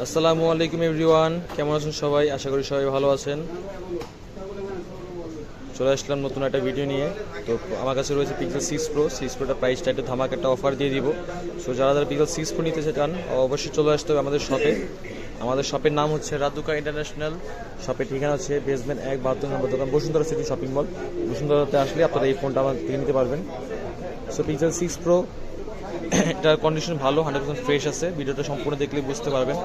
আসসালামু আলাইকুম এভরিওয়ান, কেমন আছেন সবাই? আশা করি সবাই ভালো আছেন। চলে আসলাম নতুন একটা ভিডিও নিয়ে। তো আমার কাছে রয়েছে পিক্সেল 6 প্রো। 6 প্রোটা প্রাইসটা একটু ধামাকা একটা অফার দিয়ে দিব। সো যারা পিক্সেল 6 প্রো নিতে চান অবশ্যই চলে আসতে হবে আমাদের শপে। আমাদের শপের নাম হচ্ছে রাদুকা ইন্টারন্যাশনাল। শপের ঠিকানা হচ্ছে বেসমেন্ট 1 72 নম্বর দোকান, বসুন্ধরা সিটি শপিং মল। বসুন্ধরাতে আসলে আপনারা এই ফোনটা আমার থেকে নিতে পারবেন। সো পিক্সেল 6 প্রো এটার কন্ডিশন ভালো, 100% ফ্রেশ আছে। ভিডিওটা সম্পূর্ণ দেখলে বুঝতে পারবেন।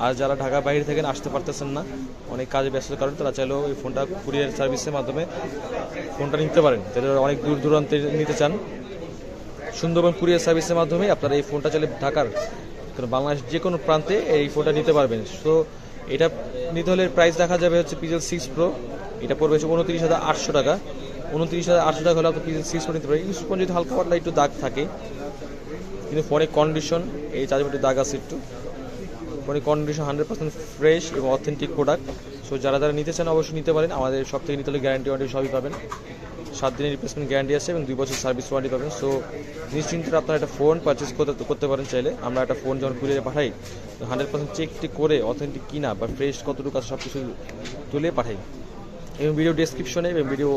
আর যারা ঢাকার বাইরে থেকে আসতে পারতেছেন না, অনেক কাজে ব্যস্ততার কারণে, তারা চাইলেও এই ফোনটা কুরিয়ার সার্ভিসের মাধ্যমে ফোনটা নিতে পারেন। যারা অনেক দূর দূরান্তে নিতে চান, সুন্দরবন কুরিয়ার সার্ভিসের মাধ্যমে আপনারা এই ফোনটা চাইলে ঢাকার বাংলাদেশ যে কোনো প্রান্তে এই ফোনটা নিতে পারবেন। সো এটা নিতে হলে প্রাইস দেখা যাবে হচ্ছে পিক্সেল 6 প্রো। এটা পড়বে হচ্ছে 29,800 টাকা। 29,800 টাকা হলে আপনি পিক্সেল 6 প্রো নিতে পারেন। ইউজ ফোন যদি হালকা পাতলা একটু দাগ থাকে, কিন্তু ফোনের কন্ডিশন, এই চার্জারটি দাগ আছে একটু, ফোনের কন্ডিশন 100% ফ্রেশ এবং অথেন্টিক প্রোডাক্ট। সো যারা নিতে চান অবশ্যই নিতে পারেন। আমাদের সব থেকে নিতে হলে গ্যারান্টি ওয়ারেন্টি সবই পাবেন। 7 দিনের রিপ্লেসমেন্ট গ্যারান্টি আছে এবং 2 বছর সার্ভিস ওয়ারেন্টি পাবেন। সো নিশ্চিন্তে আপনারা একটা ফোন পারচেস করতে পারেন চাইলে। আমরা একটা ফোন যখন কুরিয়ারে পাঠাই 100% চেকটি করে অথেন্টিক কিনা বা ফ্রেশ কতটুকু আছে সব কিছু তুলে পাঠাই। এবং ভিডিও ডেসক্রিপশনে এবং ভিডিও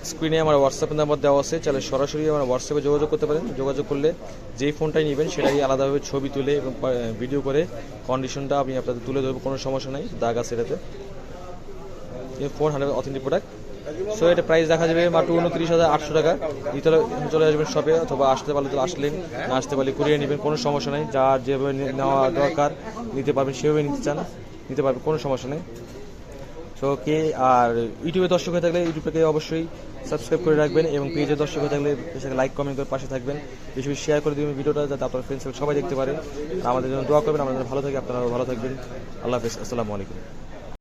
স্ক্রিনে আমার হোয়াটসঅ্যাপ নাম্বার দেওয়া আছে, চাইলে সরাসরি আমার হোয়াটসঅ্যাপে যোগাযোগ করতে পারেন। যোগাযোগ করলে যেই ফোনটাই নেবেন সেটাই আলাদাভাবে ছবি তুলে এবং ভিডিও করে কন্ডিশনটা আমি আপনাদের তুলে ধরবো, কোনো সমস্যা নাই। দাগ আছে এটাতে। Phone 100% authentic product. সো এটা প্রাইস দেখা যাবে মাত্র 29,800 টাকা। নিতে চলে আসবেন শপে, অথবা আসতে পারলে তো আসলেন, না আসতে পারলে কুরিয়ে নেবেন, কোনো সমস্যা নেই। যার যেভাবে নেওয়া দরকার নিতে পারবেন, সেভাবে নিতে চান নিতে পারবেন, কোনো সমস্যা নেই। সো আর ইউটিউবে দর্শক হয়ে থাকলে ইউটিউবটাকে অবশ্যই সাবস্ক্রাইব করে রাখবেন, এবং পেজে দর্শক হয়ে থাকলে পেজটাকে লাইক কমেন্ট করে পাশে থাকবেন। বেশি বেশি শেয়ার করে দেবেন ভিডিওটা, যাতে আপনার ফ্রেন্ডস সবাই দেখতে পারে। আর আমাদের জন্য দোয়া করবেন, আমাদের ভালো থাকে, আপনারাও ভালো থাকবেন। আল্লাহ হাফেজ, আসসালামু আলাইকুম।